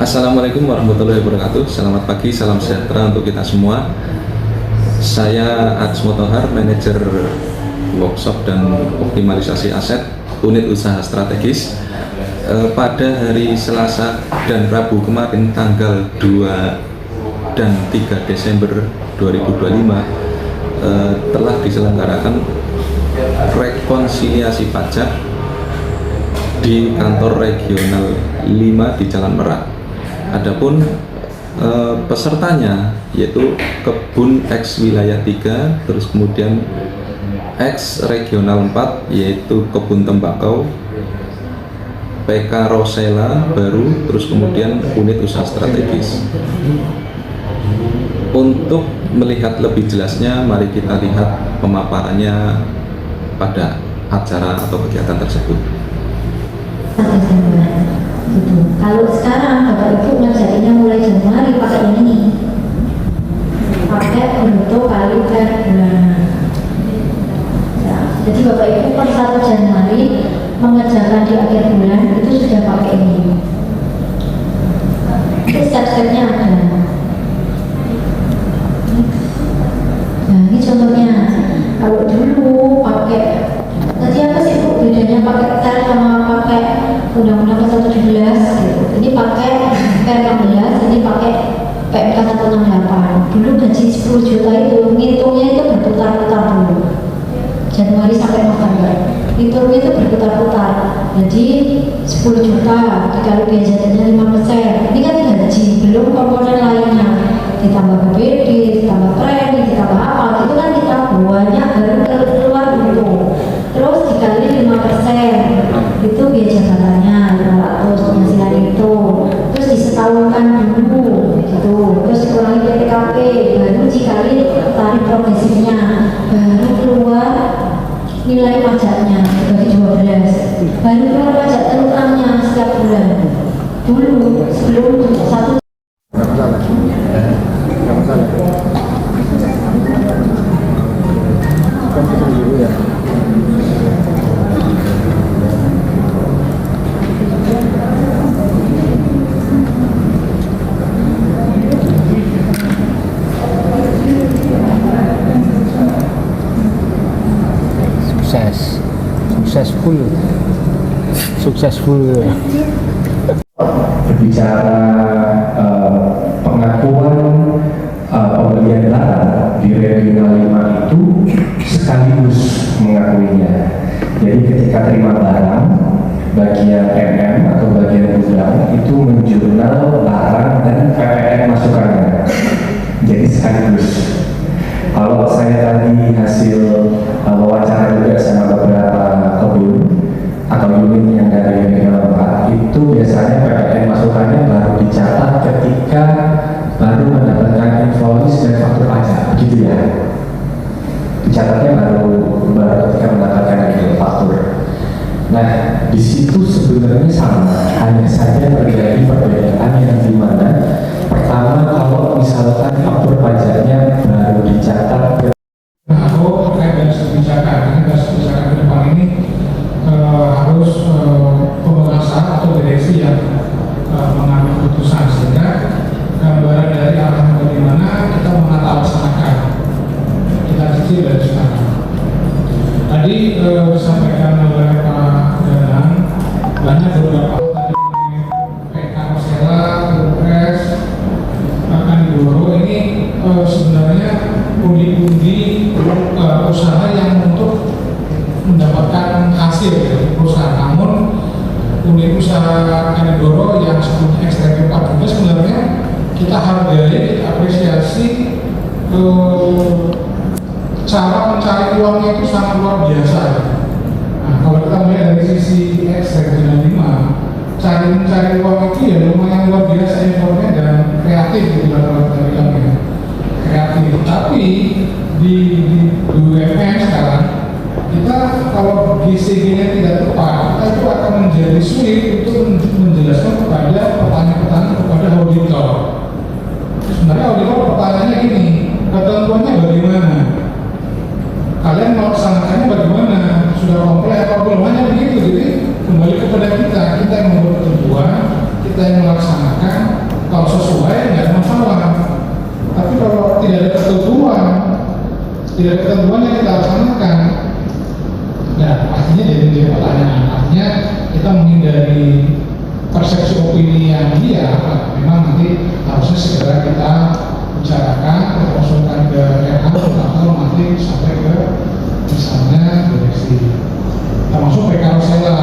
Assalamualaikum warahmatullahi wabarakatuh. Selamat pagi, salam sejahtera untuk kita semua. Saya Ads Motohar, manajer workshop dan optimalisasi aset unit usaha strategis. Pada hari Selasa dan Rabu kemarin tanggal 2 dan 3 Desember 2025 telah diselenggarakan rekonsiliasi pajak di kantor regional 5 di Jalan Merak. Adapun pesertanya yaitu Kebun X Wilayah 3, terus kemudian X Regional 4 yaitu Kebun Tembakau, PK Rosella baru, terus kemudian unit usaha strategis. Untuk melihat lebih jelasnya, mari kita lihat pemaparannya pada acara atau kegiatan tersebut. Gitu. Kalau sekarang Bapak Ibu ngerjainnya mulai Januari pakai ini, pakai untuk kali per bulan. Ya, jadi Bapak Ibu per 1 Januari mengerjakan di akhir bulan itu sudah pakai ini. Itu step-stepnya ada. Nah ini contohnya, kalau dulu pakai, tadi apa sih Bu bedanya pakai tel sama pakai Undang-Undang 117 gitu. Ini pakai P16, ini pakai PMK 168. Dulu gaji 10 juta itu ngitungnya itu berputar-putar dulu, Januari sampai November. Hitungnya itu berputar-putar. Jadi 10 juta dikali biaya jadinya 5%. Ini kan gaji, belum komponen lainnya. Ditambah BPD, ditambah premi, ditambah apa, itu kan kita banyak baru keluar dulu. Terus dikali 5%, itu biaya jabatannya 500 penghasilan itu. Terus disetahunkan dulu, gitu. Terus dikurangi PPKP, baru dikali tarif progresifnya, baru keluar nilai pajaknya bagi 12. Baru keluar pajak terutangnya setiap bulan. Dulu sebelum 1 successful. Berbicara pengakuan pembelian barang di regional 5 itu sekaligus mengakuinya. Jadi ketika terima barang, bagian MM atau bagian gudang itu menjurnal barang dan PPN masukannya. Jadi sekaligus. Kalau saya tadi hasil wawancara juga sama beberapa kebun atau unit yang dari regional 4, itu biasanya PPN masukannya baru dicatat ketika baru mendapatkan invoice dan faktur pajak, begitu ya. Dicatatnya baru ketika mendapatkan itu faktur. Nah, di situ sebenarnya sama, hanya saja terjadi perbedaan yang dimana pertama kalau misalkan faktur pajaknya baru dicatat Aku terkait dari kebijakan, dari kebijakan ke depan ini harus pemegang saham atau direksi yang mengambil keputusan, sehingga gambaran dari arahan bagaimana kita menata laksanakan kita cicil dari sekarang. Tadi disampaikan oleh Pak Danang banyak beberapa tadi PK Rosella, Progres, akan didorong ini sebenarnya pundi-pundi usaha yang untuk mendapatkan hasil dari perusahaan. Namun unit usaha Kanigoro yang sebutnya ekstrim 4 juga sebenarnya kita hargai, kita apresiasi cara mencari uangnya itu sangat luar biasa. Nah, kalau kita melihat dari sisi ekstrim 5, mencari uang itu ya lumayan luar biasa effortnya dan kreatif gitu kalau kita bilangnya kreatif. Tapi di BUMN sekarang kita kalau GCG-nya tidak tepat, kita itu akan menjadi sulit untuk menjelaskan kepada petani-petani, kepada auditor. Sebenarnya auditor pertanyaannya gini, ketentuannya bagaimana? Kalian melaksanakannya bagaimana? Sudah komplek apa belum? Hanya begitu. Jadi kembali kepada kita yang membuat ketentuan, kita yang melaksanakan. yang iya memang nanti harusnya segera kita bicarakan, kita konsultan ke RH, atau nanti sampai ke misalnya direksi, termasuk PK Rosella.